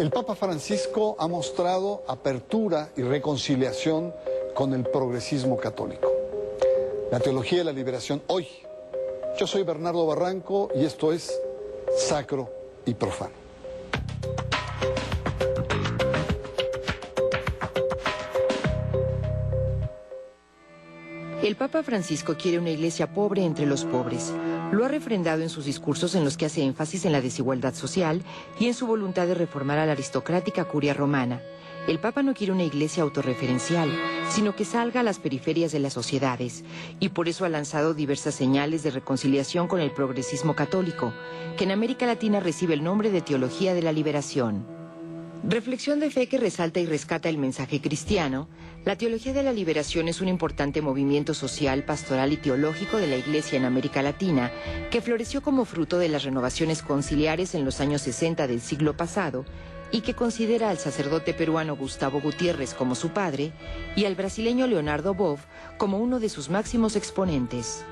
El Papa Francisco ha mostrado apertura y reconciliación con el progresismo católico. La teología de la liberación hoy. Yo soy Bernardo Barranco y esto es Sacro y Profano. El Papa Francisco quiere una iglesia pobre entre los pobres. Lo ha refrendado en sus discursos en los que hace énfasis en la desigualdad social y en su voluntad de reformar a la aristocrática curia romana. El Papa no quiere una iglesia autorreferencial, sino que salga a las periferias de las sociedades, y por eso ha lanzado diversas señales de reconciliación con el progresismo católico, que en América Latina recibe el nombre de Teología de la Liberación. Reflexión de fe que resalta y rescata el mensaje cristiano. La Teología de la Liberación es un importante movimiento social, pastoral y teológico de la Iglesia en América Latina, que floreció como fruto de las renovaciones conciliares en los años 60 del siglo pasado, y que considera al sacerdote peruano Gustavo Gutiérrez como su padre y al brasileño Leonardo Boff como uno de sus máximos exponentes.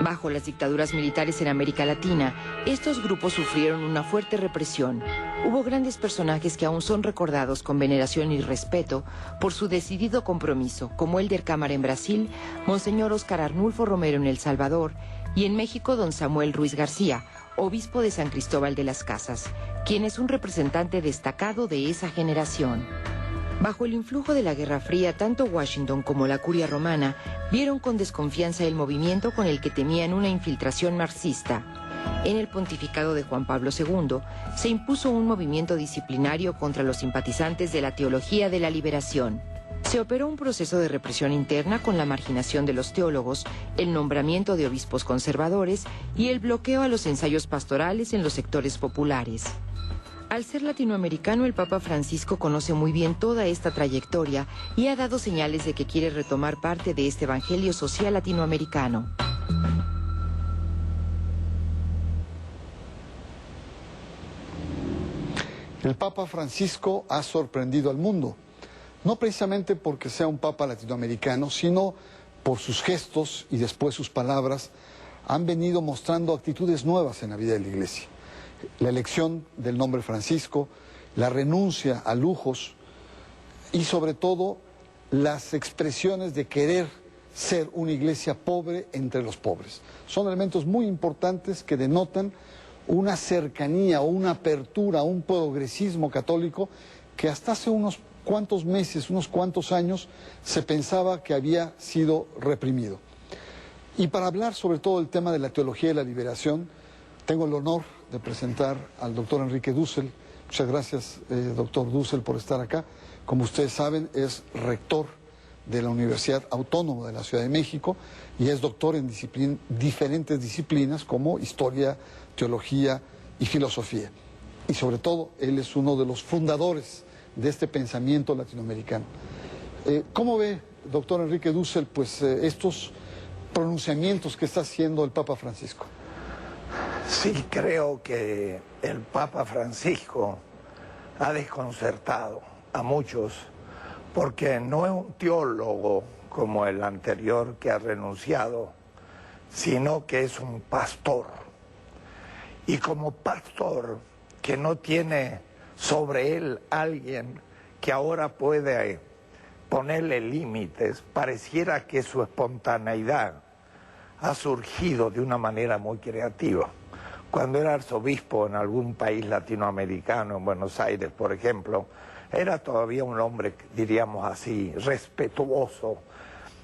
Bajo las dictaduras militares en América Latina, estos grupos sufrieron una fuerte represión. Hubo grandes personajes que aún son recordados con veneración y respeto por su decidido compromiso, como Elder Cámara en Brasil, Monseñor Óscar Arnulfo Romero en El Salvador, y en México don Samuel Ruiz García, obispo de San Cristóbal de las Casas, quien es un representante destacado de esa generación. Bajo el influjo de la Guerra Fría, tanto Washington como la curia romana vieron con desconfianza el movimiento con el que temían una infiltración marxista. En el pontificado de Juan Pablo II se impuso un movimiento disciplinario contra los simpatizantes de la Teología de la Liberación. Se operó un proceso de represión interna con la marginación de los teólogos, el nombramiento de obispos conservadores y el bloqueo a los ensayos pastorales en los sectores populares. Al ser latinoamericano, el Papa Francisco conoce muy bien toda esta trayectoria y ha dado señales de que quiere retomar parte de este evangelio social latinoamericano. El Papa Francisco ha sorprendido al mundo, no precisamente porque sea un Papa latinoamericano, sino por sus gestos y después sus palabras han venido mostrando actitudes nuevas en la vida de la Iglesia. La elección del nombre Francisco, la renuncia a lujos y sobre todo las expresiones de querer ser una iglesia pobre entre los pobres. Son elementos muy importantes que denotan una cercanía o una apertura a un progresismo católico que hasta hace unos cuantos meses, unos cuantos años, se pensaba que había sido reprimido. Y para hablar sobre todo del tema de la teología de la liberación, tengo el honor de presentar al doctor Enrique Dussel. Muchas gracias, doctor Dussel, por estar acá. Como ustedes saben, es rector de la Universidad Autónoma de la Ciudad de México y es doctor en diferentes disciplinas como historia, teología y filosofía. Y sobre todo, él es uno de los fundadores de este pensamiento latinoamericano. ¿Cómo ve, doctor Enrique Dussel, pues estos pronunciamientos que está haciendo el Papa Francisco? Sí, creo que el Papa Francisco ha desconcertado a muchos porque no es un teólogo como el anterior que ha renunciado, sino que es un pastor. Y como pastor que no tiene sobre él alguien que ahora puede ponerle límites, pareciera que su espontaneidad ha surgido de una manera muy creativa. Cuando era arzobispo en algún país latinoamericano, en Buenos Aires, por ejemplo, era todavía un hombre, diríamos así, respetuoso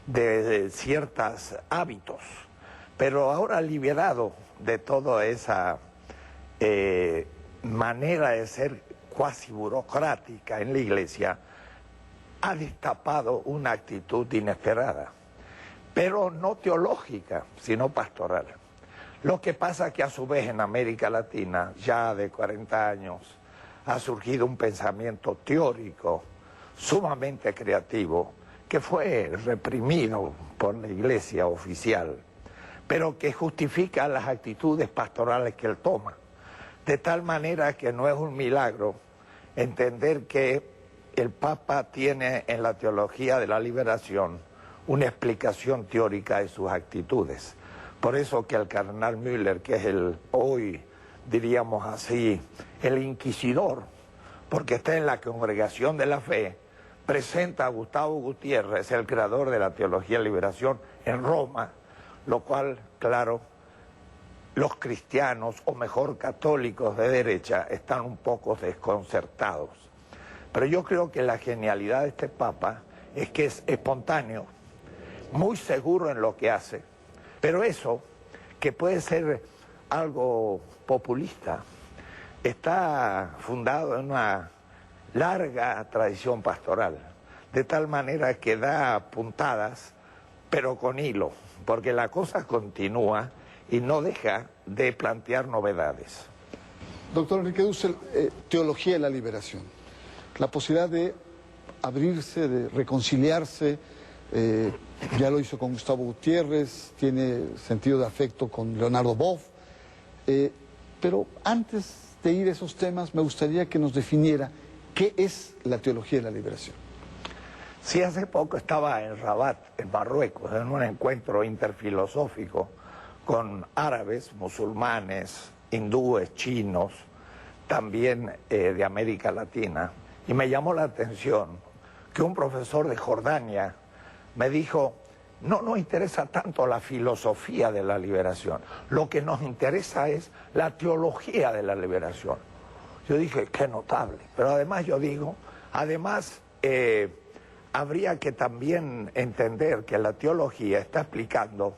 de ciertos hábitos, pero ahora liberado de toda esa manera de ser cuasi burocrática en la Iglesia, ha destapado una actitud inesperada, pero no teológica, sino pastoral. Lo que pasa que a su vez en América Latina, ya de 40 años, ha surgido un pensamiento teórico sumamente creativo que fue reprimido por la Iglesia oficial, pero que justifica las actitudes pastorales que él toma. De tal manera que no es un milagro entender que el Papa tiene en la teología de la liberación una explicación teórica de sus actitudes. Por eso que el cardenal Müller, que es el hoy, diríamos así, el inquisidor porque está en la Congregación de la Fe, presenta a Gustavo Gutiérrez, el creador de la Teología de la Liberación, en Roma, lo cual, claro, los cristianos, o mejor católicos de derecha, están un poco desconcertados. Pero yo creo que la genialidad de este Papa es que es espontáneo, muy seguro en lo que hace, pero eso, que puede ser algo populista, está fundado en una larga tradición pastoral, de tal manera que da puntadas, pero con hilo, porque la cosa continúa y no deja de plantear novedades. Doctor Enrique Dussel, teología de la liberación, la posibilidad de abrirse, de reconciliarse, ya lo hizo con Gustavo Gutiérrez, tiene sentido de afecto con Leonardo Boff, pero antes de ir a esos temas me gustaría que nos definiera qué es la teología de la liberación. Sí, hace poco estaba en Rabat, en Marruecos, en un encuentro interfilosófico con árabes, musulmanes, hindúes, chinos, también de América Latina, y me llamó la atención que un profesor de Jordania me dijo: no nos interesa tanto la filosofía de la liberación, lo que nos interesa es la teología de la liberación. Yo dije, qué notable, pero además yo digo, habría que también entender que la teología está explicando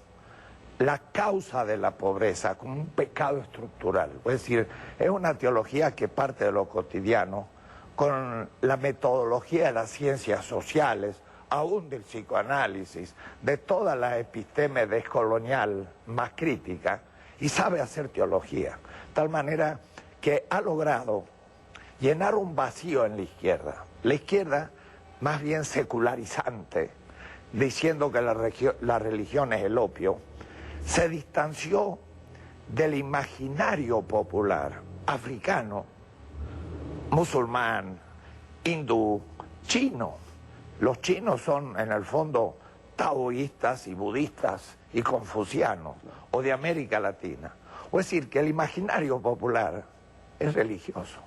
la causa de la pobreza como un pecado estructural. Es decir, es una teología que parte de lo cotidiano, con la metodología de las ciencias sociales, aún del psicoanálisis, de toda la episteme descolonial más crítica, y sabe hacer teología. De tal manera que ha logrado llenar un vacío en la izquierda. La izquierda, más bien secularizante, diciendo que la religión es el opio, se distanció del imaginario popular africano, musulmán, hindú, chino. Los chinos son en el fondo taoístas y budistas y confucianos, o de América Latina. Es decir, que el imaginario popular es religioso.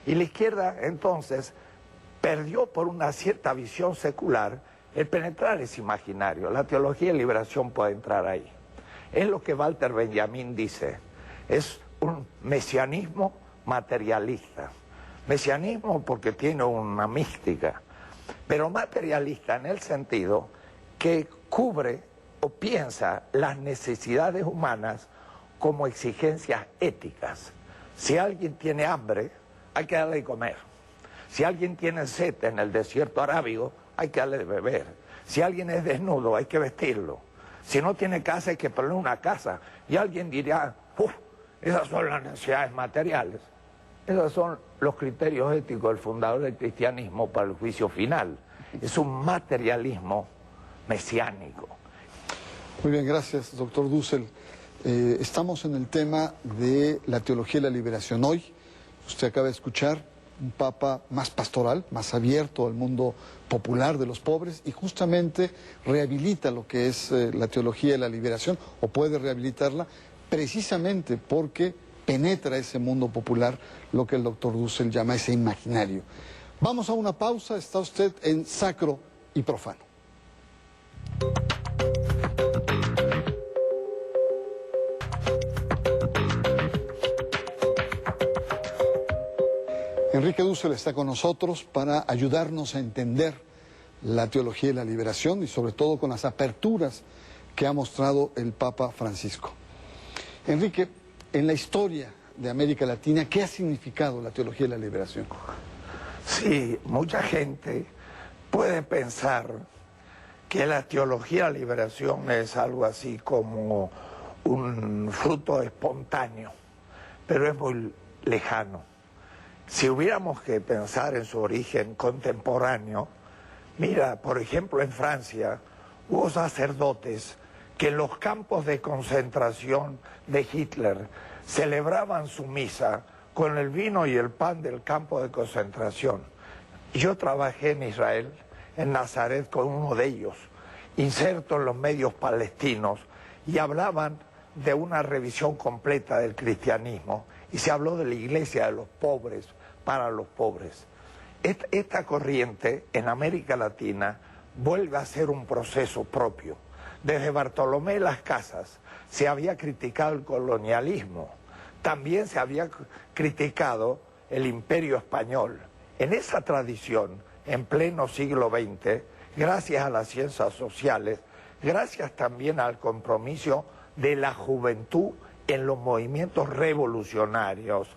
Y la izquierda entonces perdió por una cierta visión secular el penetrar ese imaginario. La teología de liberación puede entrar ahí. Es lo que Walter Benjamin dice, es un mesianismo materialista. Mesianismo porque tiene una mística, pero materialista en el sentido que cubre o piensa las necesidades humanas como exigencias éticas. Si alguien tiene hambre, hay que darle de comer. Si alguien tiene sed en el desierto arábigo, hay que darle de beber. Si alguien es desnudo, hay que vestirlo. Si no tiene casa, hay que ponerle una casa. Y alguien dirá, esas son las necesidades materiales. Esos son los criterios éticos del fundador del cristianismo para el juicio final. Es un materialismo mesiánico. Muy bien, gracias, doctor Dussel. Estamos en el tema de la teología de la liberación. Hoy, usted acaba de escuchar un papa más pastoral, más abierto al mundo popular de los pobres, y justamente rehabilita lo que es la teología de la liberación, o puede rehabilitarla, precisamente porque penetra ese mundo popular, lo que el doctor Dussel llama ese imaginario. Vamos a una pausa, está usted en Sacro y Profano. Enrique Dussel está con nosotros para ayudarnos a entender la teología de la liberación y sobre todo con las aperturas que ha mostrado el Papa Francisco. Enrique, en la historia de América Latina, ¿qué ha significado la teología de la liberación? Sí, mucha gente puede pensar que la teología de la liberación es algo así como un fruto espontáneo, pero es muy lejano. Si hubiéramos que pensar en su origen contemporáneo, mira, por ejemplo, en Francia hubo sacerdotes que en los campos de concentración de Hitler celebraban su misa con el vino y el pan del campo de concentración. Yo trabajé en Israel, en Nazaret, con uno de ellos, inserto en los medios palestinos, y hablaban de una revisión completa del cristianismo, y se habló de la iglesia de los pobres, para los pobres. Esta corriente en América Latina vuelve a ser un proceso propio. Desde Bartolomé de las Casas se había criticado el colonialismo, también se había criticado el imperio español. En esa tradición, en pleno siglo XX, gracias a las ciencias sociales, gracias también al compromiso de la juventud en los movimientos revolucionarios,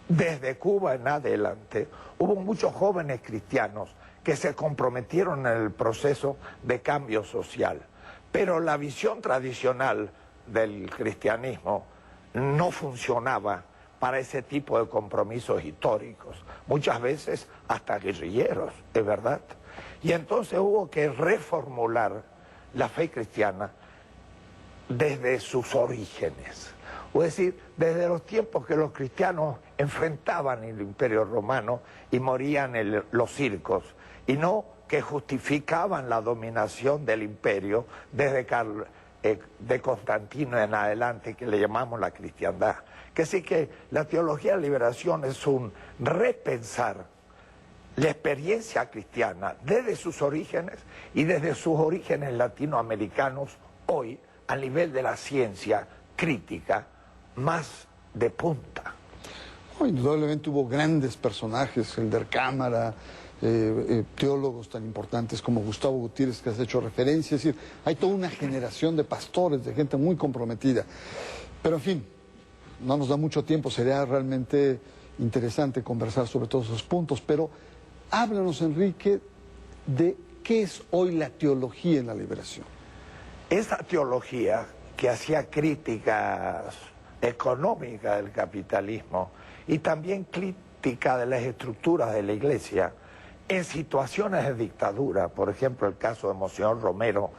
desde Cuba en adelante, hubo muchos jóvenes cristianos que se comprometieron en el proceso de cambio social. Pero la visión tradicional del cristianismo no funcionaba para ese tipo de compromisos históricos, muchas veces hasta guerrilleros, es verdad. Y entonces hubo que reformular la fe cristiana desde sus orígenes. Es decir, desde los tiempos que los cristianos enfrentaban el Imperio Romano y morían en los circos, y no que justificaban la dominación del imperio desde de Constantino en adelante, que le llamamos la cristiandad. Que sí que la teología de la liberación es un repensar la experiencia cristiana desde sus orígenes y desde sus orígenes latinoamericanos hoy a nivel de la ciencia crítica más de punta. Indudablemente hubo grandes personajes, Helder Cámara, teólogos tan importantes como Gustavo Gutiérrez, que has hecho referencia. Es decir, hay toda una generación de pastores, de gente muy comprometida. Pero en fin, no nos da mucho tiempo, sería realmente interesante conversar sobre todos esos puntos, pero háblanos, Enrique, de qué es hoy la teología en la liberación. Esa teología que hacía críticas económicas del capitalismo y también crítica de las estructuras de la Iglesia en situaciones de dictadura, por ejemplo el caso de Monseñor Romero,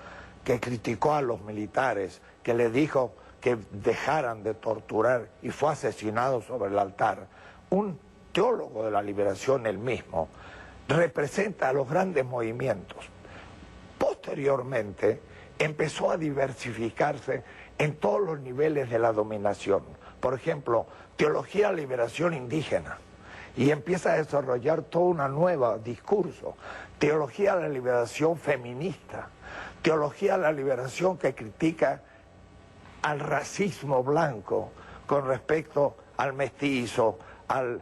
que criticó a los militares, que le dijo que dejaran de torturar y fue asesinado sobre el altar. Un teólogo de la liberación, él mismo, representa a los grandes movimientos. Posteriormente empezó a diversificarse en todos los niveles de la dominación. Por ejemplo, teología de la liberación indígena, y empieza a desarrollar todo un nuevo discurso. Teología de la liberación feminista, teología de la liberación que critica al racismo blanco con respecto al mestizo, al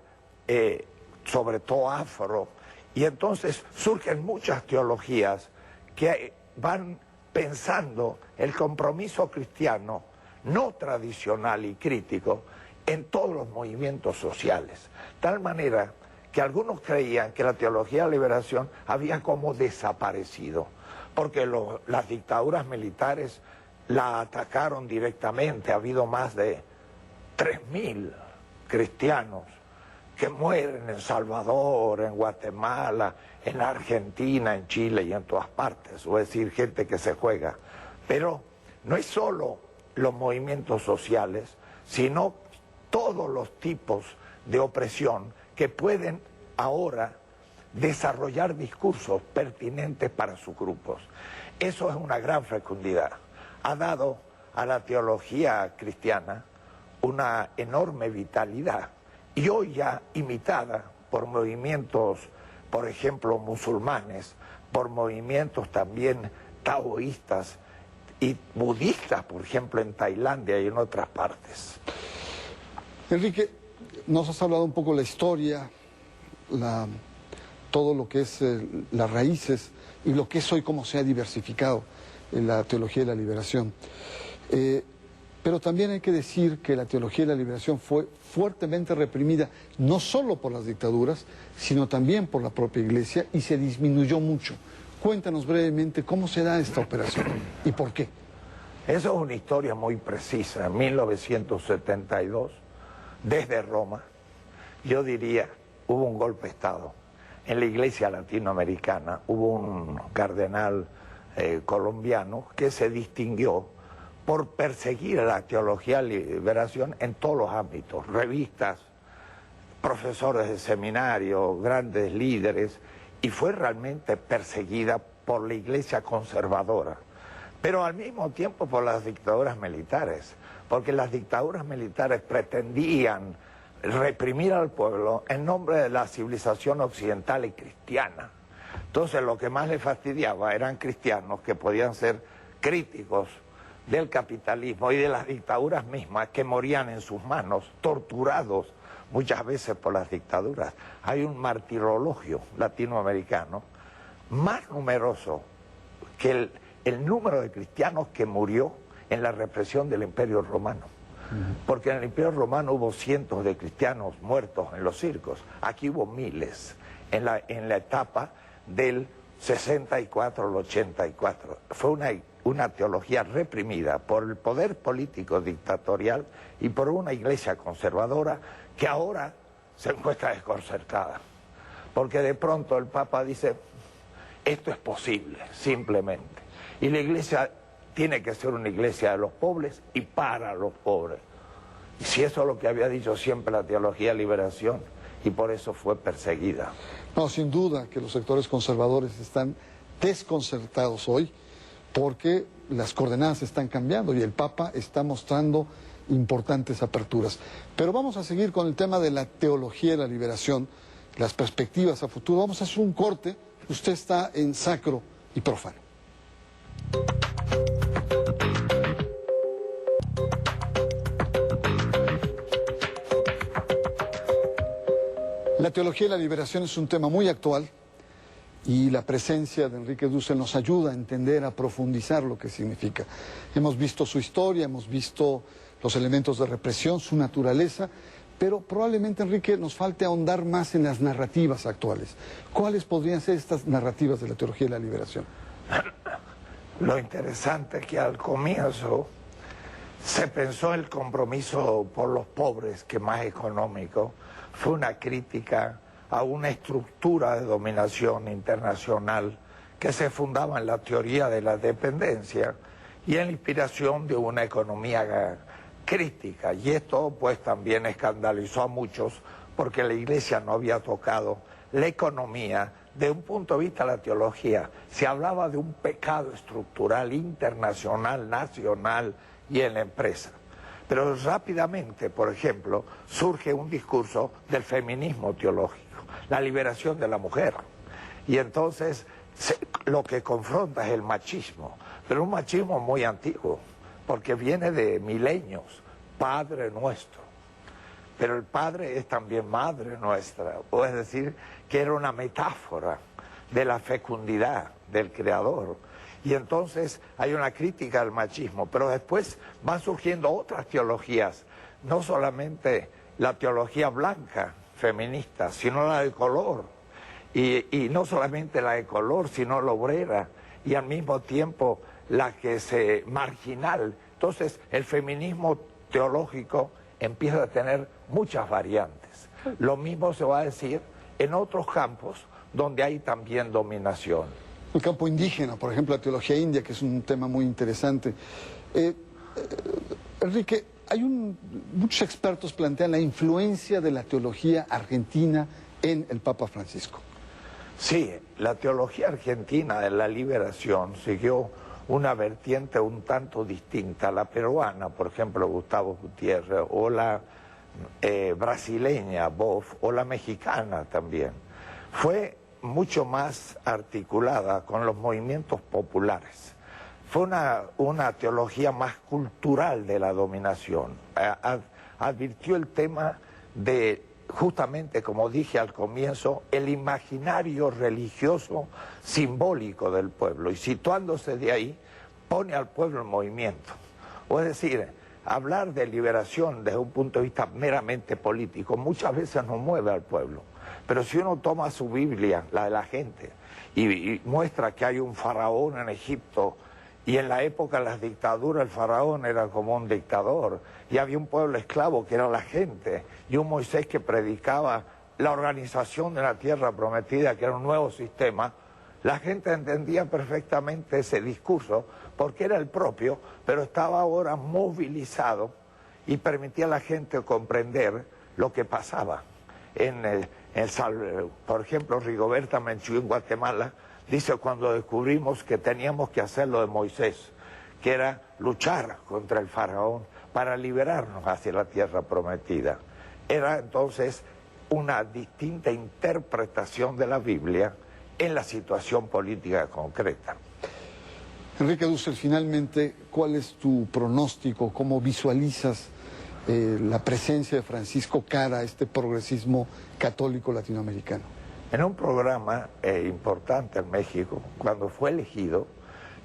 sobre todo afro. Y entonces surgen muchas teologías que van pensando el compromiso cristiano no tradicional y crítico en todos los movimientos sociales. Tal manera que algunos creían que la teología de la liberación había como desaparecido, porque las dictaduras militares la atacaron directamente. Ha habido más de 3.000 cristianos que mueren en El Salvador, en Guatemala, en Argentina, en Chile y en todas partes, es decir, gente que se juega. Pero no es solo los movimientos sociales, sino todos los tipos de opresión que pueden ahora desarrollar discursos pertinentes para sus grupos. Eso es una gran fecundidad. Ha dado a la teología cristiana una enorme vitalidad, y hoy ya imitada por movimientos, por ejemplo, musulmanes, por movimientos también taoístas y budistas, por ejemplo, en Tailandia y en otras partes. Enrique, nos has hablado un poco de la historia, todo lo que es las raíces y lo que es hoy, cómo se ha diversificado en la teología de la liberación. Pero también hay que decir que la teología de la liberación fue fuertemente reprimida, no solo por las dictaduras, sino también por la propia Iglesia, y se disminuyó mucho. Cuéntanos brevemente cómo se da esta operación y por qué. Eso es una historia muy precisa. En 1972, desde Roma, yo diría, hubo un golpe de Estado. En la Iglesia latinoamericana hubo un cardenal colombiano que se distinguió por perseguir a la teología de liberación en todos los ámbitos, revistas, profesores de seminario, grandes líderes, y fue realmente perseguida por la Iglesia conservadora, pero al mismo tiempo por las dictaduras militares, porque las dictaduras militares pretendían reprimir al pueblo en nombre de la civilización occidental y cristiana. Entonces lo que más le fastidiaba eran cristianos que podían ser críticos del capitalismo y de las dictaduras mismas, que morían en sus manos, torturados muchas veces por las dictaduras. Hay un martirologio latinoamericano más numeroso que el número de cristianos que murió en la represión del Imperio Romano. Porque en el Imperio Romano hubo cientos de cristianos muertos en los circos. Aquí hubo miles en la etapa del 64 al 84. Fue una teología reprimida por el poder político dictatorial y por una iglesia conservadora que ahora se encuentra desconcertada. Porque de pronto el Papa dice, esto es posible, simplemente. Y la iglesia tiene que ser una iglesia de los pobres y para los pobres. Y si eso es lo que había dicho siempre la teología de liberación, y por eso fue perseguida. No, sin duda que los sectores conservadores están desconcertados hoy porque las coordenadas están cambiando y el Papa está mostrando importantes aperturas. Pero vamos a seguir con el tema de la teología de la liberación, las perspectivas a futuro. Vamos a hacer un corte. Usted está en Sacro y Profano. La teología de la liberación es un tema muy actual y la presencia de Enrique Dussel nos ayuda a entender, a profundizar lo que significa. Hemos visto su historia, hemos visto los elementos de represión, su naturaleza, pero probablemente, Enrique, nos falte ahondar más en las narrativas actuales. ¿Cuáles podrían ser estas narrativas de la teología de la liberación? Lo interesante es que al comienzo se pensó el compromiso por los pobres, que más económico, fue una crítica a una estructura de dominación internacional que se fundaba en la teoría de la dependencia y en la inspiración de una economía crítica. Y esto pues también escandalizó a muchos porque la Iglesia no había tocado la economía de un punto de vista de la teología. Se hablaba de un pecado estructural internacional, nacional y en la empresa. Pero rápidamente, por ejemplo, surge un discurso del feminismo teológico, la liberación de la mujer. Y entonces lo que confronta es el machismo, pero un machismo muy antiguo, porque viene de milenios, Padre nuestro. Pero el Padre es también Madre nuestra, o es decir, que era una metáfora de la fecundidad del Creador. Y entonces hay una crítica al machismo, pero después van surgiendo otras teologías, no solamente la teología blanca, feminista, sino la de color, y no solamente la de color, sino la obrera, y al mismo tiempo la que es marginal. Entonces el feminismo teológico empieza a tener muchas variantes. Lo mismo se va a decir en otros campos donde hay también dominación. El campo indígena, por ejemplo, la teología india, que es un tema muy interesante. Enrique, muchos expertos plantean la influencia de la teología argentina en el Papa Francisco. Sí, la teología argentina de la liberación siguió una vertiente un tanto distinta. La peruana, por ejemplo, Gustavo Gutiérrez, o la brasileña, Boff, o la mexicana también. Fue mucho más articulada con los movimientos populares. Fue una teología más cultural de la dominación. Advirtió el tema de, justamente como dije al comienzo, el imaginario religioso simbólico del pueblo, y situándose de ahí, pone al pueblo en movimiento. O es decir, hablar de liberación desde un punto de vista meramente político muchas veces no mueve al pueblo. Pero si uno toma su Biblia, la de la gente, y muestra que hay un faraón en Egipto, y en la época de las dictaduras el faraón era como un dictador, y había un pueblo esclavo que era la gente, y un Moisés que predicaba la organización de la tierra prometida, que era un nuevo sistema, la gente entendía perfectamente ese discurso, porque era el propio, pero estaba ahora movilizado y permitía a la gente comprender lo que pasaba. Por ejemplo, Rigoberta Menchú en Guatemala dice cuando descubrimos que teníamos que hacer lo de Moisés, que era luchar contra el faraón para liberarnos hacia la tierra prometida. Era entonces una distinta interpretación de la Biblia en la situación política concreta. Enrique Dussel, finalmente, ¿cuál es tu pronóstico? ¿Cómo visualizas la presencia de Francisco cara a este progresismo católico latinoamericano? En un programa importante en México, cuando fue elegido,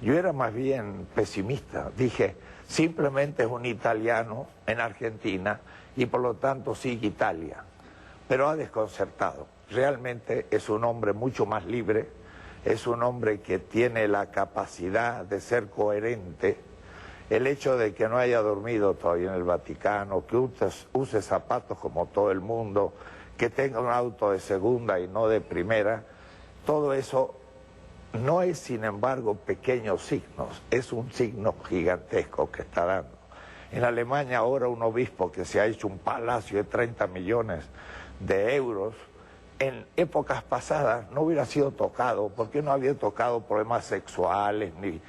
yo era más bien pesimista. Dije, simplemente es un italiano en Argentina y por lo tanto sigue Italia. Pero ha desconcertado. Realmente es un hombre mucho más libre, es un hombre que tiene la capacidad de ser coherente. El hecho de que no haya dormido todavía en el Vaticano, que use zapatos como todo el mundo, que tenga un auto de segunda y no de primera, todo eso no es, sin embargo, pequeños signos, es un signo gigantesco que está dando. En Alemania ahora un obispo que se ha hecho un palacio de 30 millones de euros, en épocas pasadas no hubiera sido tocado, porque no había tocado problemas sexuales ni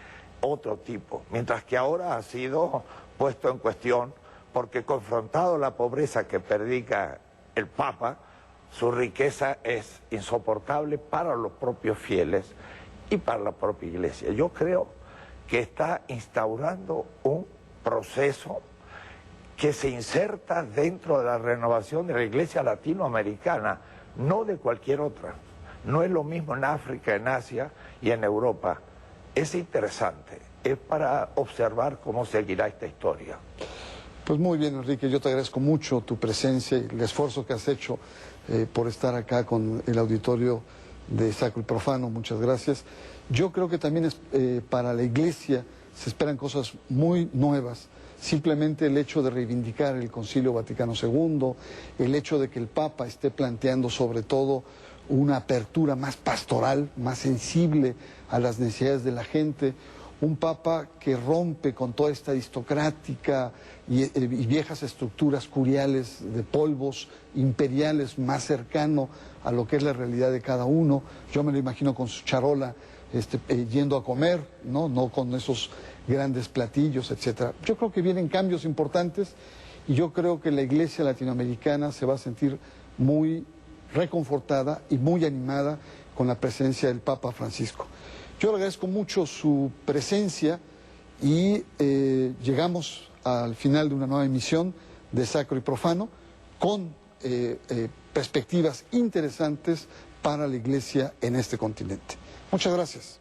otro tipo, mientras que ahora ha sido puesto en cuestión porque, confrontado la pobreza que predica el Papa, su riqueza es insoportable para los propios fieles y para la propia Iglesia. Yo creo que está instaurando un proceso que se inserta dentro de la renovación de la Iglesia latinoamericana, no de cualquier otra. No es lo mismo en África, en Asia y en Europa. Es interesante, es para observar cómo seguirá esta historia. Pues muy bien, Enrique, yo te agradezco mucho tu presencia y el esfuerzo que has hecho por estar acá con el auditorio de Sacro y Profano. Muchas gracias. Yo creo que también es, para la Iglesia se esperan cosas muy nuevas. Simplemente el hecho de reivindicar el Concilio Vaticano II, el hecho de que el Papa esté planteando sobre todo una apertura más pastoral, más sensible a las necesidades de la gente, un Papa que rompe con toda esta aristocrática y viejas estructuras curiales de polvos imperiales, más cercano a lo que es la realidad de cada uno. Yo me lo imagino con su charola yendo a comer, no con esos grandes platillos, etcétera. Yo creo que vienen cambios importantes y yo creo que la Iglesia latinoamericana se va a sentir muy reconfortada y muy animada con la presencia del Papa Francisco. Yo le agradezco mucho su presencia y llegamos al final de una nueva emisión de Sacro y Profano con perspectivas interesantes para la Iglesia en este continente. Muchas gracias.